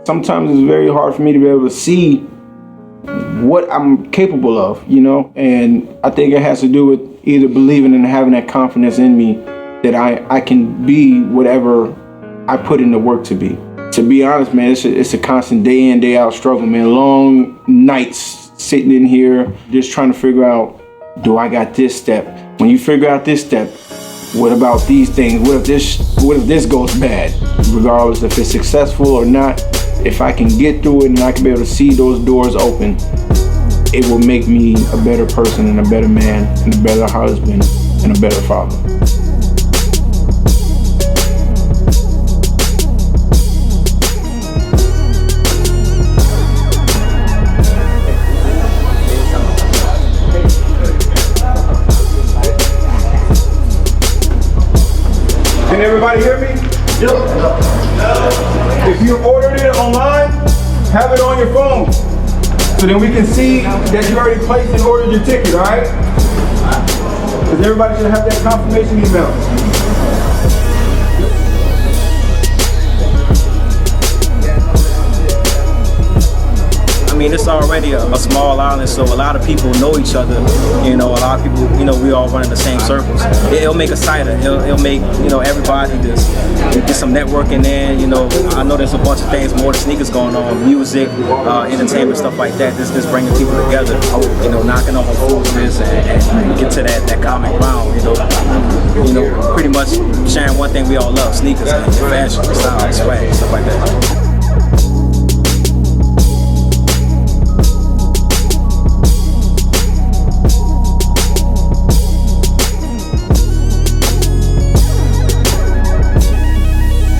sometimes it's very hard for me to be able to see what I'm capable of, you know? And I think it has to do with either believing and having that confidence in me that I can be whatever I put in the work to be. To be honest, man, it's a constant day in, day out struggle, man. Long nights sitting in here, just trying to figure out, do I got this step? When you figure out this step, what about these things? What if this goes bad? Regardless if it's successful or not, if I can get through it and I can be able to see those doors open, it will make me a better person and a better man and a better husband and a better father. Can everybody hear me? If you ordered it online, have it on your phone. So then we can see that you already placed and ordered your ticket, all right? Because everybody should have that confirmation email. I mean, it's already a small island, so a lot of people know each other. You know, a lot of people, you know, we all run in the same circles. It'll make us tighter. It'll make, you know, everybody just get some networking in. You know, I know there's a bunch of things more than sneakers going on, music, entertainment, stuff like that. This bringing people together. You know, knocking off foolishness and get to that common ground. You know, pretty much sharing one thing we all love: sneakers, and fashion, style, swag, stuff like that.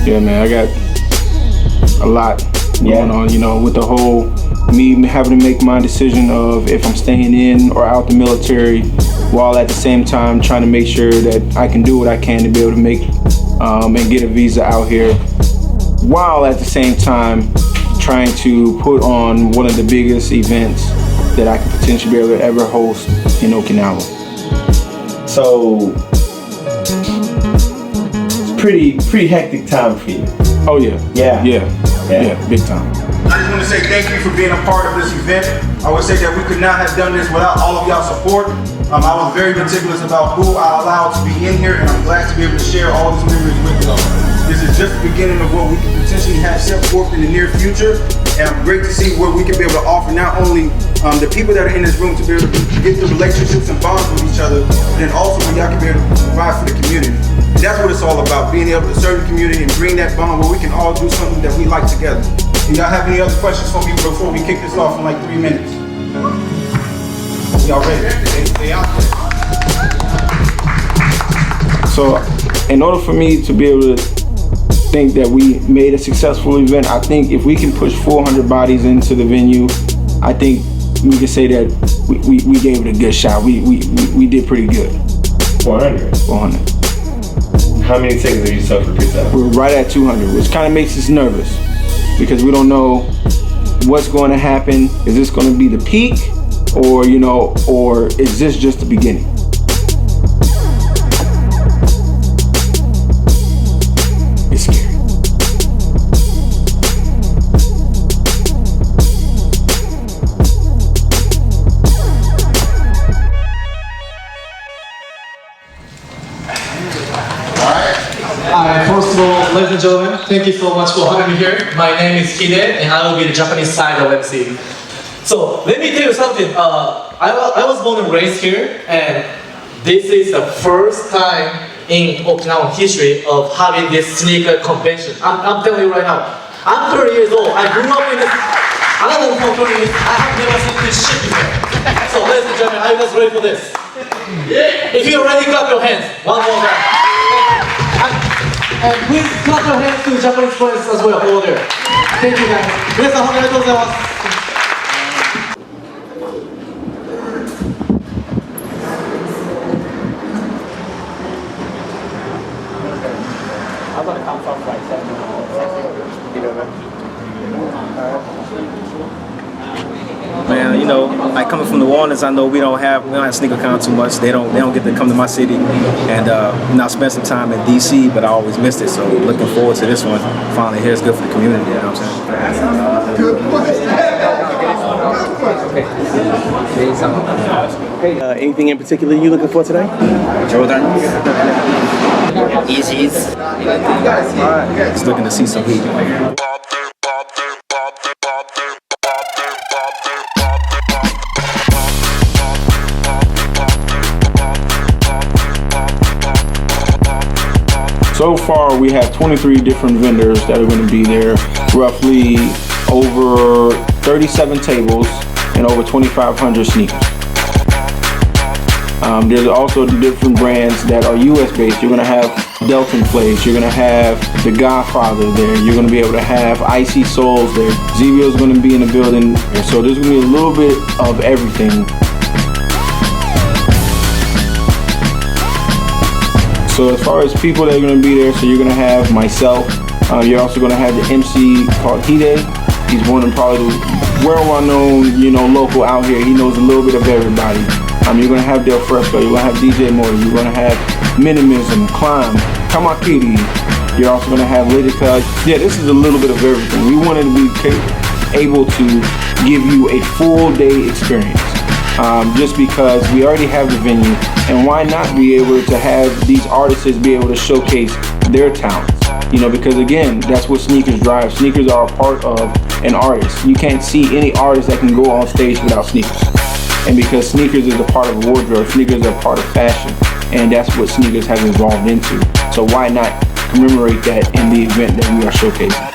Yeah, man, I got a lot going on, you know, with the whole me having to make my decision of if I'm staying in or out the military, while at the same time trying to make sure that I can do what I can to be able to make and get a visa out here, while at the same time trying to put on one of the biggest events that I could potentially be able to ever host in Okinawa. So, pretty hectic time for you. Oh yeah. Yeah, big time. I just want to say thank you for being a part of this event. I would say that we could not have done this without all of y'all's support. I was very meticulous about who I allowed to be in here, and I'm glad to be able to share all these memories with y'all. This is just the beginning of what we can potentially have set forth in the near future, and I'm great to see what we can be able to offer not only the people that are in this room to be able to get the relationships and bonds with each other, but then also when y'all can be able to provide for the community. And that's what it's all about, being able to serve the community and bring that bond where we can all do something that we like together. Do y'all have any other questions for me before we kick this off in like 3 minutes? Y'all ready? Stay out there. So, in order for me to be able to think that we made a successful event, I think if we can push 400 bodies into the venue, I think we can say that we gave it a good shot. We did pretty good. 400. 400. How many tickets have you sold for pre-sale? We're right at 200, which kind of makes us nervous because we don't know what's going to happen. Is this going to be the peak, or or is this just the beginning? It's scary. First of all, ladies and gentlemen, thank you so much for having me here. My name is Hide, and I will be the Japanese side of MC. So let me tell you something. I was born and raised here, and this is the first time in Okinawa history of having this sneaker convention. I'm telling you right now. I'm 30 years old. I grew up in this. I don't know for 30 years. I have never seen this shit before. So ladies and gentlemen, are you guys ready for this? If you're ready, clap your hands. One more time. And please clap your hands to the Japanese friends as well over there. Thank you guys. 皆さん、ありがとうございます。Man, you know, like coming from New Orleans, I know we don't have SneakerCon too much. They don't get to come to my city, and I spent some time in DC, but I always missed it. So looking forward to this one. Finally here, it's good for the community. You know what I'm saying? Good question. Anything in particular you looking for today? Jordan. Easy. Just looking to see some heat. So far, we have 23 different vendors that are going to be there, roughly over 37 tables and over 2,500 sneakers. There's also different brands that are US based. You're going to have Delton Place, you're going to have The Godfather there, you're going to be able to have Icy Souls there. ZBO is going to be in the building, so there's going to be a little bit of everything. So as far as people that are going to be there, so you're going to have myself. You're also going to have the MC called Hide. He's one of probably the well-known, local out here. He knows a little bit of everybody. You're going to have Del Fresco. You're going to have DJ Morty. You're going to have Minimism, Climb, Kamakiri. You're also going to have Lady Cut. Yeah, this is a little bit of everything. We wanted to be able to give you a full day experience. Just because we already have the venue, and why not be able to have these artists be able to showcase their talents? Because again, that's what sneakers drive. Sneakers are a part of an artist. You can't see any artist that can go on stage without sneakers. And because sneakers is a part of a wardrobe, sneakers are a part of fashion, and that's what sneakers has evolved into. So why not commemorate that in the event that we are showcasing?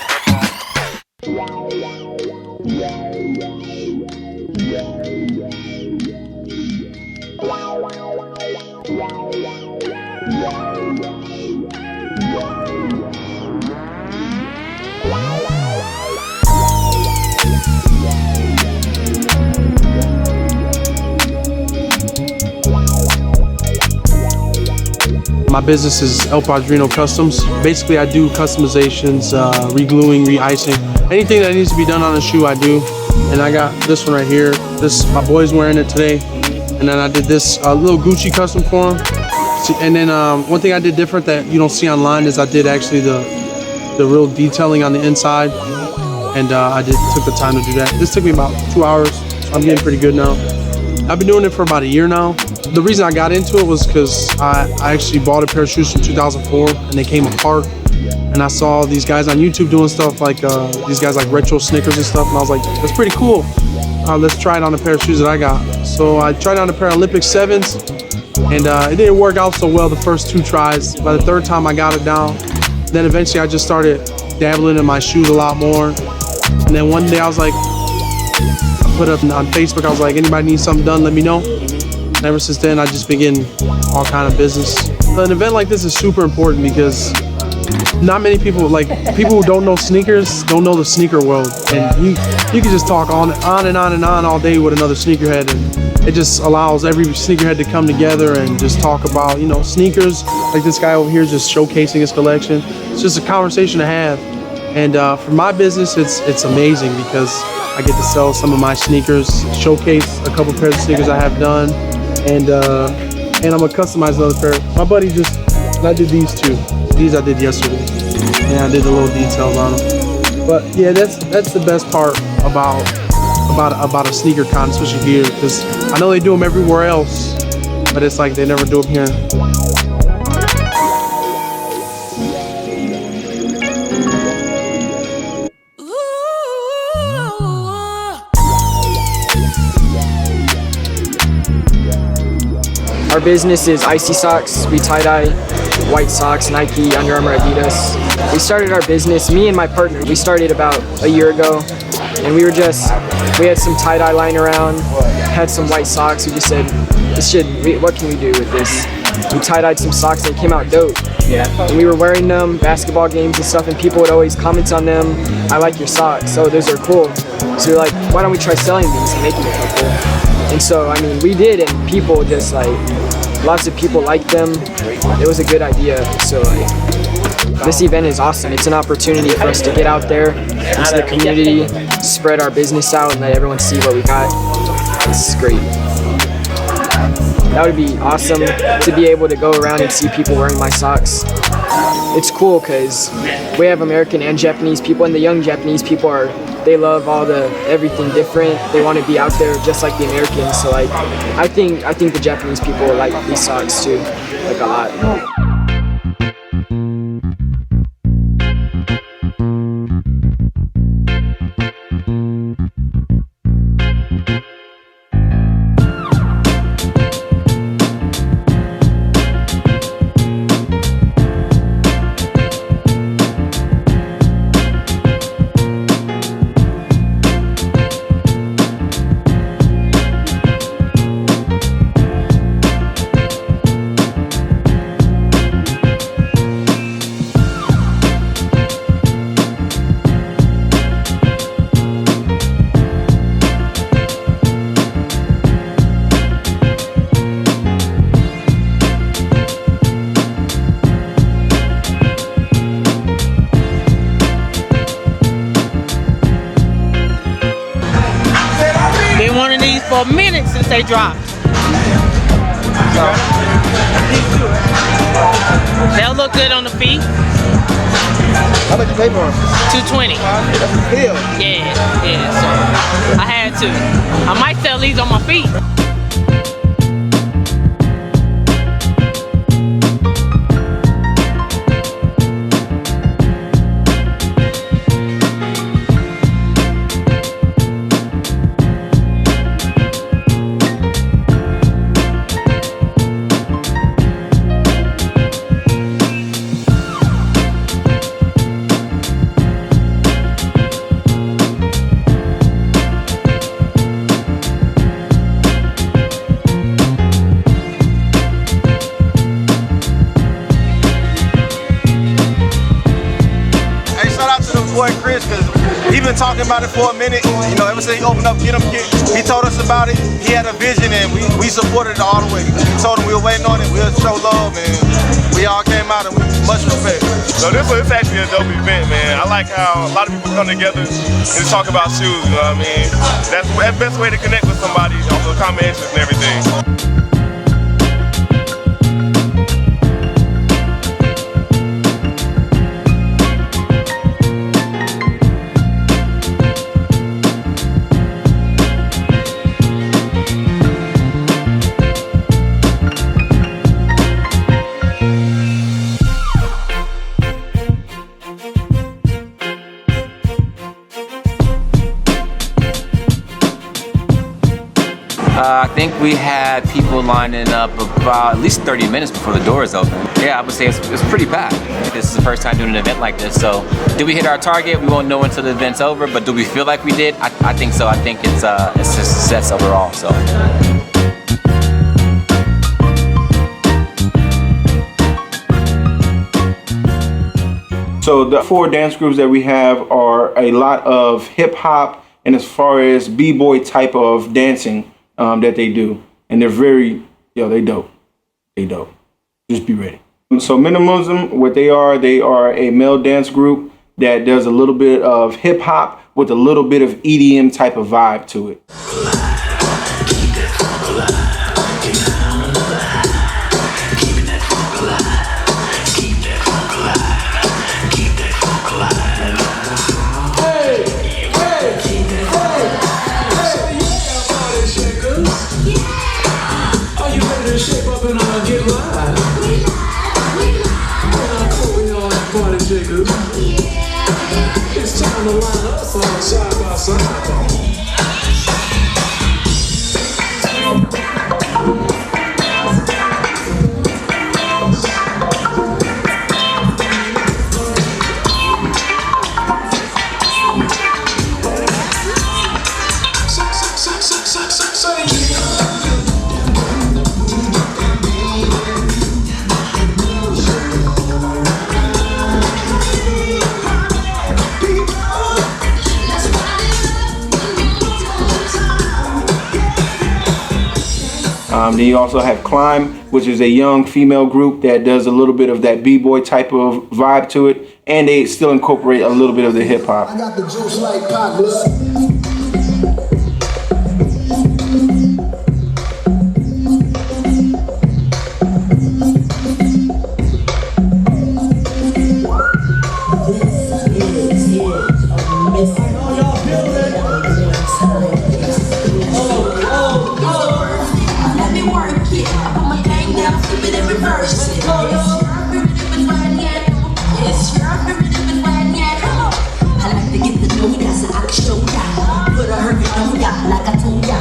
My business is El Padrino Customs. Basically, I do customizations, re-gluing, re-icing. Anything that needs to be done on a shoe, I do. And I got this one right here. My boy's wearing it today. And then I did this little Gucci custom for him. And then one thing I did different that you don't see online is I did actually the real detailing on the inside. And I took the time to do that. This took me about 2 hours. So I'm getting pretty good now. I've been doing it for about a year now. The reason I got into it was because I actually bought a pair of shoes from 2004 and they came apart. And I saw these guys on YouTube doing stuff like these guys like retro Snickers and stuff. And I was like, that's pretty cool. Let's try it on a pair of shoes that I got. So I tried on a pair of Olympic 7s and it didn't work out so well the first 2 tries. By the 3rd time I got it down. Then eventually I just started dabbling in my shoes a lot more. And then one day I was like, I put up on Facebook, I was like, anybody need something done, let me know. And ever since then, I've just been getting all kind of business. An event like this is super important because not many people, people who don't know sneakers, don't know the sneaker world. And you can just talk on and on all day with another sneakerhead, and it just allows every sneakerhead to come together and just talk about, sneakers. Like this guy over here just showcasing his collection. It's just a conversation to have. And for my business, it's amazing because I get to sell some of my sneakers, showcase a couple pairs of sneakers I have done, and I'm gonna customize another pair. My buddy I did these 2. These I did yesterday, and I did the little details on them. But yeah, that's the best part about a sneaker con, especially here, because I know they do them everywhere else, but it's like they never do them here. Our business is Icy Socks. We tie-dye white socks, Nike, Under Armour, Adidas. We started our business, me and my partner, we started about a year ago, and we had some tie-dye lying around, had some white socks. We just said, what can we do with this? We tie-dyed some socks and it came out dope. Yeah. And we were wearing them, basketball games and stuff, and people would always comment on them, I like your socks, so those are cool. So we're like, why don't we try selling these and making a couple? And so, we did, and people just lots of people liked them. It was a good idea. So this event is awesome. It's an opportunity for us to get out there into the community, spread our business out, and let everyone see what we got. That's great. That would be awesome to be able to go around and see people wearing my socks. It's cool because we have American and Japanese people, and the young Japanese people they love everything different. They want to be out there just like the Americans. So like, I think the Japanese people will like these socks too, like a lot. For a minute since they dropped. So they'll look good on the feet. How much you pay for them? $220. That's a deal. Yeah. So I had to. I might sell these on my feet. Boy Chris, because he been talking about it for a minute. You know, ever since he opened up Get 'em Kit, he told us about it. He had a vision and we supported it all the way. We told him we were waiting on it, we'll show love, and we all came out and much respect. So this was actually a dope event, man. I like how a lot of people come together and talk about shoes, you know what I mean? That's the best way to connect with somebody on the common interests and everything. I think we had people lining up about at least 30 minutes before the doors open. Yeah, I would say it's pretty packed. This is the first time doing an event like this, so did we hit our target? We won't know until the event's over, but do we feel like we did? I think so. I think it's a success overall. So. So the 4 dance groups that we have are a lot of hip hop and as far as b-boy type of dancing that they do, and they're very, they dope. They dope. Just be ready. So Minimalism, what they are a male dance group that does a little bit of hip hop with a little bit of EDM type of vibe to it. It's time to line us all side by side. Then you also have Climb, which is a young female group that does a little bit of that b-boy type of vibe to it, and they still incorporate a little bit of the hip hop. I got the juice like Pac. Let me work it. I put my thing down, flip it and reverse it. Yes, sure, I'm ready to ride yet. I like to get to know ya so I can show ya. Put a hurt on ya like I told ya.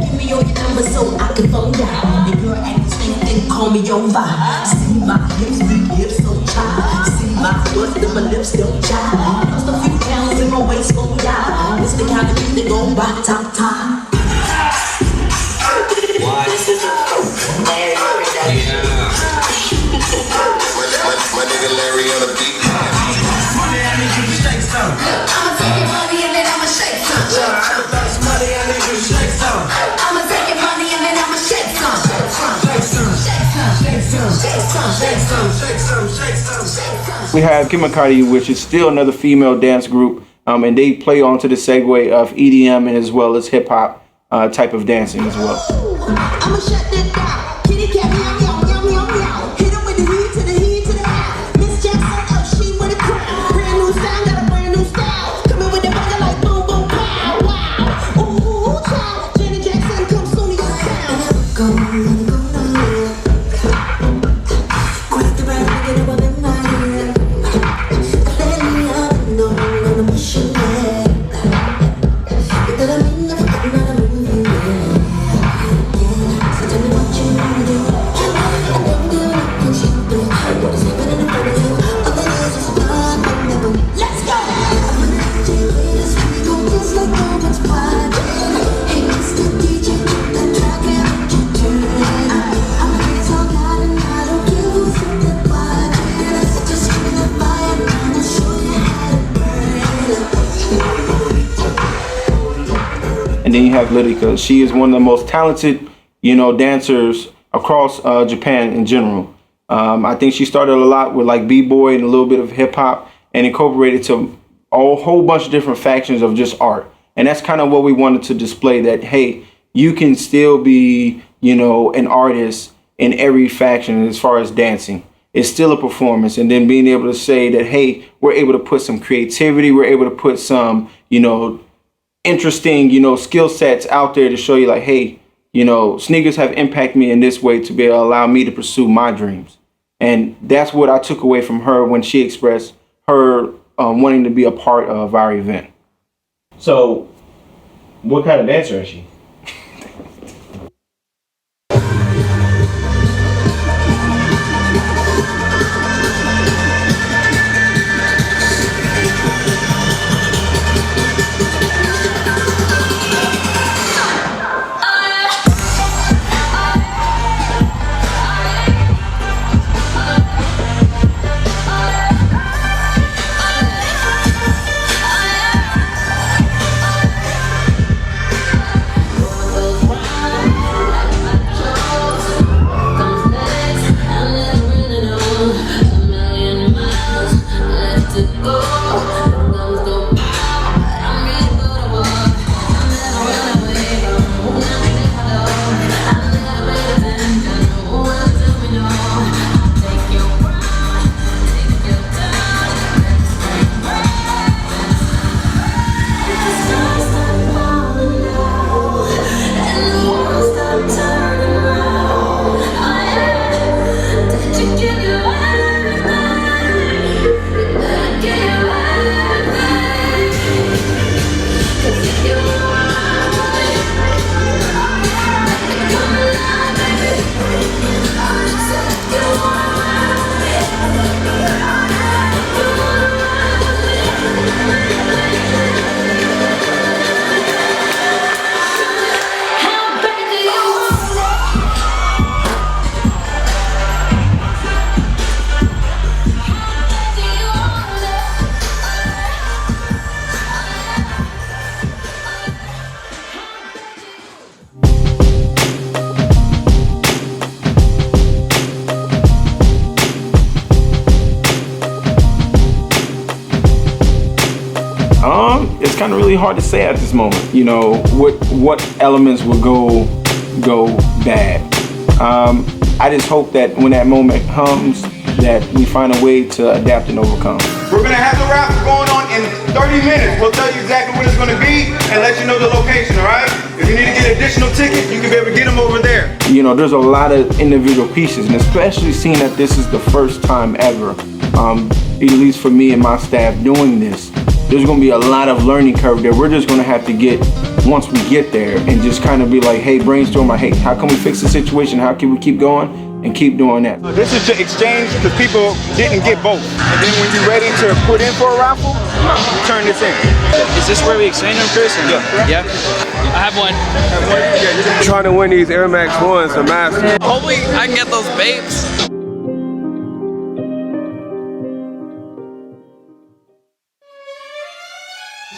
Give me all your numbers so I can phone ya. If you're acting stink, then call me over. See my hips, big hips, so chai. See my bust and my lips don't chai. Lost a few pounds in my waist, oh yeah. It's the kind of music go by top top. This is Larry production. My nigga Larry on the beat. Money, I need you to shake some. I'ma take your money and then I'ma shake some. Money, I need you to shake some. I'ma take your money and then I'ma shake some. Shake some, shake some, shake some, shake some, shake some, shake some, shake some, shake some. We have Kimakari, which is still another female dance group, and they play onto the segue of EDM and as well as hip hop type of dancing as well. I'ma shut that down. Kitty cat meow meow meow meow meow. Hit him with the heat to the heat to the high. Miss Jackson up, she with a crown. Brand new sound, got a brand new style. Coming with the bugger like boom boom pow. Wow. Ooh, child. Janet Jackson come soon to your town. Go, go, grab the brand and get it up in my hand. Let me up, no, I'm gonna push you back. That I'm in the fucking And then you have Lydica. She is one of the most talented, dancers across Japan in general. I think she started a lot with like b-boy and a little bit of hip hop and incorporated to a whole bunch of different factions of just art. And that's kind of what we wanted to display, that, hey, you can still be, an artist in every faction as far as dancing. It's still a performance. And then being able to say that, hey, we're able to put some creativity, we're able to put some, interesting, skill sets out there to show you like, hey, sneakers have impacted me in this way to be able to allow me to pursue my dreams. And that's what I took away from her when she expressed her wanting to be a part of our event. So, what kind of dancer is she? It's kind of really hard to say at this moment, what elements will go bad. I just hope that when that moment comes, that we find a way to adapt and overcome. We're gonna have the raffle going on in 30 minutes. We'll tell you exactly what it's gonna be and let you know the location, all right? If you need to get additional tickets, you can be able to get them over there. You know, there's a lot of individual pieces, and especially seeing that this is the first time ever, at least for me and my staff doing this, there's gonna be a lot of learning curve that we're just gonna have to get once we get there and just kind of be like, hey, brainstorm, like, hey, how can we fix the situation? How can we keep going? And keep doing that. This is to exchange because people didn't get both. And then when you're ready to put in for a raffle, you turn this in. Is this where we exchange them, Chris? Yeah. Yeah? I have one. Trying to win these Air Max 1s, the Master. Hopefully I can get those babes.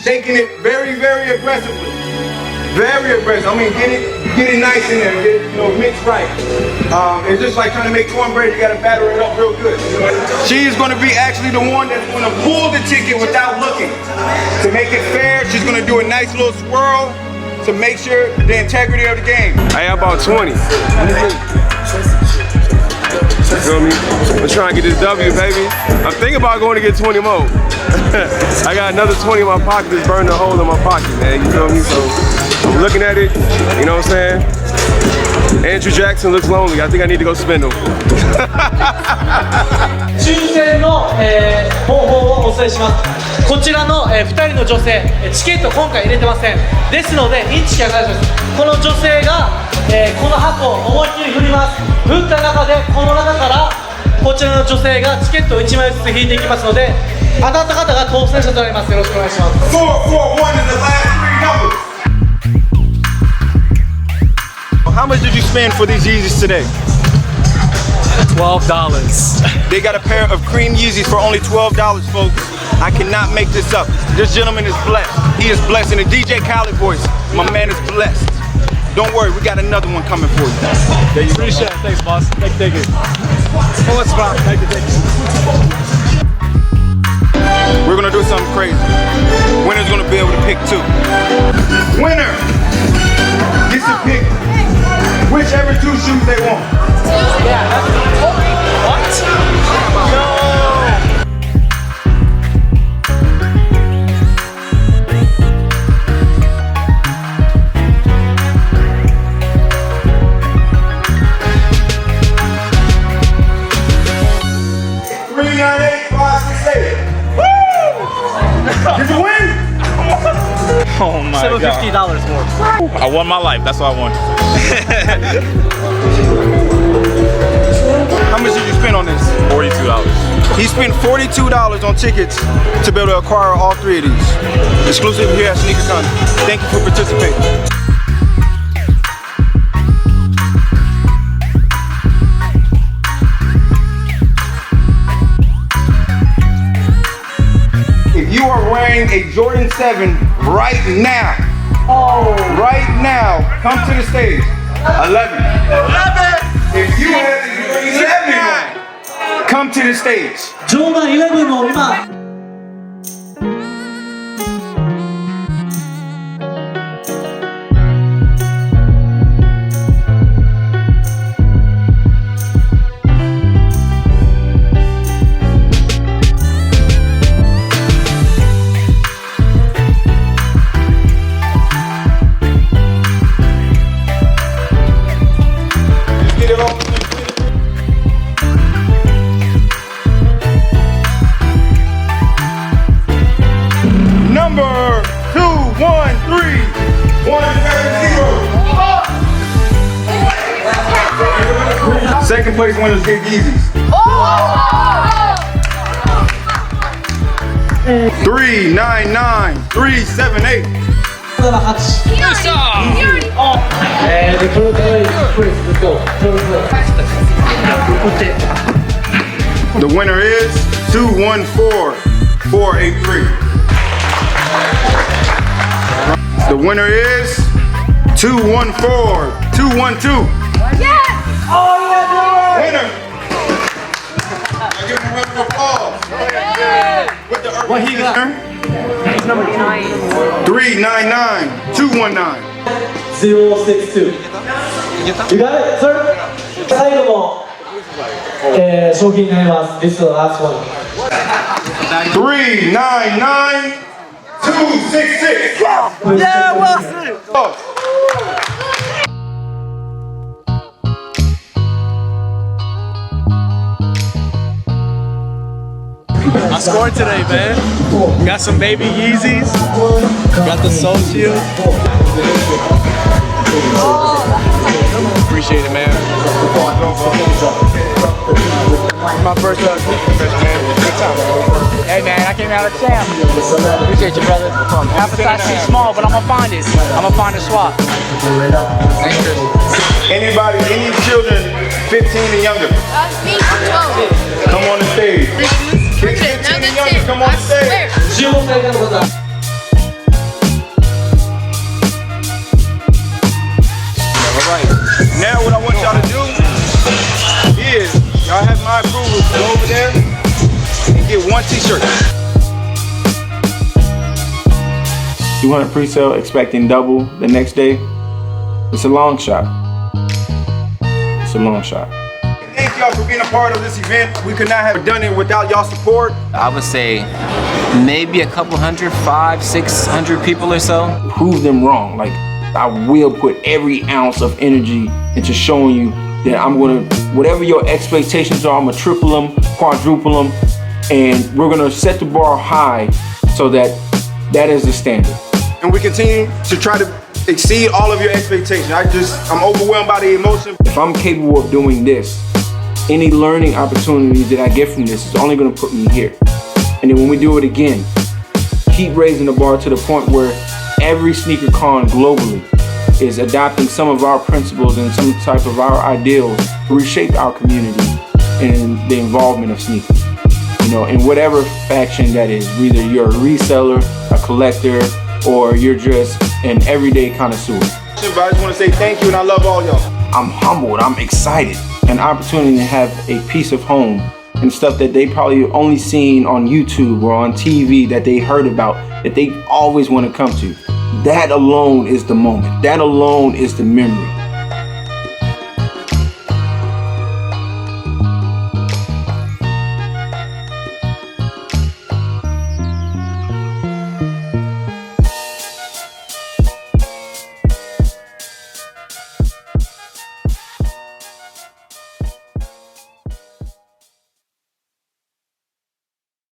Shaking it very, very aggressively. Very aggressive. I mean, get it nice in there. Get it, mixed right. It's just like trying to make cornbread. You gotta batter it up real good. She is gonna be actually the one that's gonna pull the ticket without looking. To make it fair, she's gonna do a nice little swirl to make sure the integrity of the game. Hey, I bought 20. You feel me? I'm trying to get this W, baby. I'm thinking about going to get 20 more. I got another 20 in my pocket that's burning a hole in my pocket, man. You feel me? So I'm looking at it, you know what I'm saying? Andrew Jackson looks lonely. I think I need to go spend them. 抽選の、方法をお伝えします。こちらの、2人の女性、チケット今回入れてません。ですので、インチキが返します。この女性が、この箱を思いっきり振ります。振った中で、この中からこちらの女性がチケットを1枚ずつ引いていきますので、当たった方が当選者となります。よろしくお願いします。441 is the last three numbers. How much did you spend for these Yeezys today? $12. They got a pair of cream Yeezys for only $12, folks. I cannot make this up. This gentleman is blessed. He is blessed. In the DJ Khaled voice, my man is blessed. Don't worry, we got another one coming for you. There you Appreciate it. Thanks, boss. Thank you. Oh, it's fine. Thank you. We're gonna do something crazy. Winner's gonna be able to pick two. Winner gets to pick whichever two shoes they want. What? No. Did you win? Oh my God. $750 more. I won my life. That's what I won. How much did you spend on this? $42. He spent $42 on tickets to be able to acquire all three of these. Exclusive here at Sneaker Con. Thank you for participating. If you are wearing a Jordan 7 right now, right now, come to the stage. 11. If you have the Jordan 7 on, come to the stage. Jordan 11の今。Number 213 170. Second place winners get Yeezys. 399 378. The third place, Chris, let's go. Third place. The winner is 214-483. The winner is 214-212. Yes! Oh, yeah, winner. I give him a round of applause. With the What he got? It's number 9. 399-219. 062. You got it, sir? 最後の、商品になります。This is the last one. 399-266. Yeah, Wilson. I scored today, man. Got some baby Yeezys. Got the Soul Shield. Appreciate it, man. My first sneaker man. Good time. Hey man, I came out of town. Appreciate you, brother. Appetite too small, but I'm gonna find it. I'm gonna find a swap. Thanks, Chris. Anybody, any children 15 and younger? Me, 12. Come on the stage. Kids 15 and younger, come on the stage. Alright, now what I want y'all to do is, y'all have my approval to go over there and get one t-shirt. 200 pre-sale, expecting double the next day. It's a long shot. It's a long shot. Thank y'all for being a part of this event. We could not have done it without y'all support. I would say maybe a couple hundred, 500-600 people or so. Prove them wrong. Like, I will put every ounce of energy into showing you that I'm gonna, whatever your expectations are, I'm gonna triple them, quadruple them, and we're gonna set the bar high so that that is the standard. And we continue to try to exceed all of your expectations. I'm overwhelmed by the emotion. If I'm capable of doing this, any learning opportunities that I get from this is only gonna put me here. And then when we do it again, keep raising the bar to the point where every sneaker con globally is adopting some of our principles and some type of our ideals to reshape our community and the involvement of sneakers. You know, in whatever faction that is, whether you're a reseller, a collector, or you're just an everyday connoisseur. But I just want to say thank you and I love all y'all. I'm humbled, I'm excited. An opportunity to have a piece of home and stuff that they probably only seen on YouTube or on TV that they heard about, that they always want to come to. That alone is the moment. That alone is the memory.